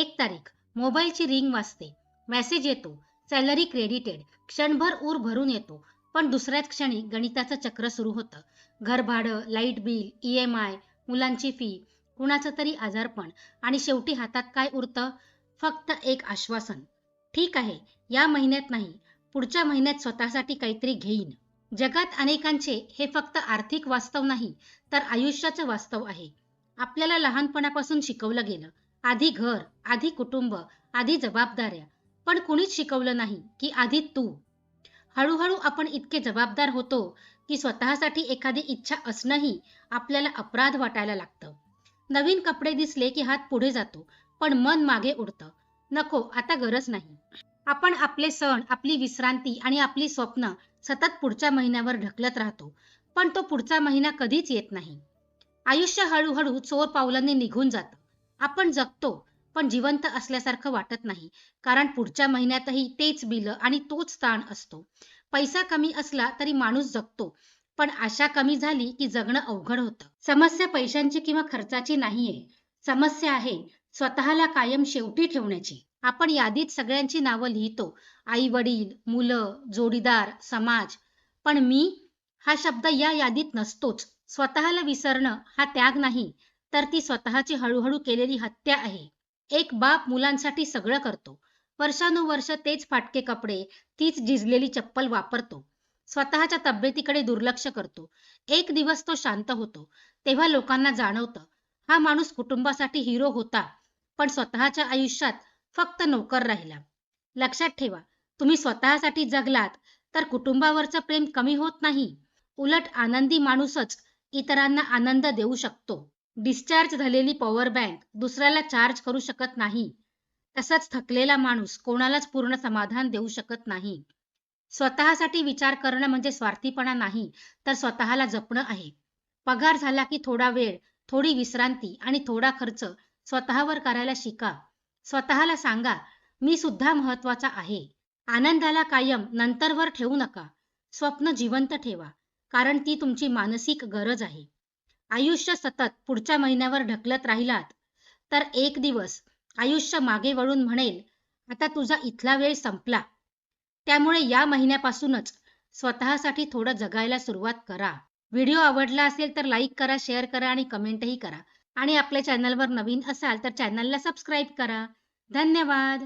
तारीख, मोबाईलची रिंग वाजते, मेसेज येतो, सॅलरी क्रेडिटेड, क्षणभर ऊर भरून येतो. पण दुसऱ्याच क्षणी गणिताचं चक्र सुरू होतं. घर भाडं, लाईट बिल, EMI, मुलांची फी, कुणाचं तरी आजारपण आणि शेवटी हातात काय उरतं? फक्त एक आश्वासन. ठीक आहे, या महिन्यात नाही, पुढच्या महिन्यात स्वतःसाठी काहीतरी घेईन. जगात अनेकांचे हे फक्त आर्थिक वास्तव नाही, तर आयुष्याचं वास्तव आहे. आपल्याला लहानपणापासून शिकवलं गेलं, आधी घर, आधी कुटुंब, आधी जबाबदाऱ्या. पण कुणीच शिकवलं नाही की आधी तू. हळूहळू आपण इतके जबाबदार होतो की स्वतःसाठी एखादी इच्छा असणंही आपल्याला अपराध वाटायला लागतं. नवीन कपडे दिसले की हात पुढे जातो, पण मन मागे उडतं. नको, आता गरज नाही. आपण आपले सण, आपली विश्रांती आणि आपली स्वप्न सतत पुढच्या महिन्यावर ढकलत राहतो, पण तो पुढचा महिना कधीच येत नाही. आयुष्य हळूहळू चोर पावलांनी निघून जातं. आपण जगतो, पण जिवंत असल्यासारखं वाटत नाही, कारण पुढच्या महिन्यातही तेच बिलं आणि तोच ताण असतो. पैसा कमी असला तरी माणूस जगतो, पण आशा कमी झाली की जगणं अवघड होतं. समस्या पैशांची किंवा खर्चाची नाहीये. समस्या आहे स्वतःला कायम शेवटी ठेवण्याची. आपण यादीत सगळ्यांची नावं लिहितो, आई-वडील, मुलं, जोडीदार, समाज. पण मी हा शब्द या यादीत नसतोच. स्वतःला विसरणं हा त्याग नाही, तर ती स्वतःची हळूहळू केलेली हत्या आहे. एक बाप मुलांसाठी सगळं करतो. वर्षानुवर्ष तेच फाटके कपडे, तीच झिजलेली चप्पल वापरतो. स्वतःच्या तब्येतीकडे दुर्लक्ष करतो. एक दिवस तो शांत होतो. तेव्हा लोकांना जाणवतं, हा माणूस कुटुंबासाठी हिरो होता, पण स्वतःच्या आयुष्यात फक्त नोकर राहिला. लक्षात ठेवा, तुम्ही स्वतःसाठी जगलात, तर कुटुंबावरचं प्रेम कमी होत नाही. उलट आनंदी माणूसच इतरांना आनंद देऊ शकतो. डिस्चार्ज झालेली पॉवर बँक दुसऱ्याला चार्ज करू शकत नाही. तसंच थकलेला माणूस कोणालाच पूर्ण समाधान देऊ शकत नाही. स्वतःसाठी विचार करणं म्हणजे स्वार्थीपणा नाही, तर स्वतःला जपणं आहे. पगार झाला की थोडा वेळ, थोडी विश्रांती आणि थोडा खर्च स्वतःवर करायला शिका. स्वतःला सांगा, मी सुद्धा महत्त्वाचा आहे. आनंदाला कायम नंतरवर ठेवू नका. स्वप्न जिवंत ठेवा, कारण ती तुमची मानसिक गरज आहे. आयुष्य सतत पुढच्या महिन्यावर ढकलत राहिलात, तर एक दिवस आयुष्य मागे वळून म्हणेल, आता तुझा इथला वेळ संपला. त्यामुळे या महिन्यापासूनच स्वतःसाठी थोडं जगायला सुरुवात करा. व्हिडिओ आवडला असेल तर लाईक करा, शेअर करा आणि कमेंटही करा. आणि आपल्या चॅनलवर नवीन असाल तर चॅनलला सबस्क्राईब करा. धन्यवाद.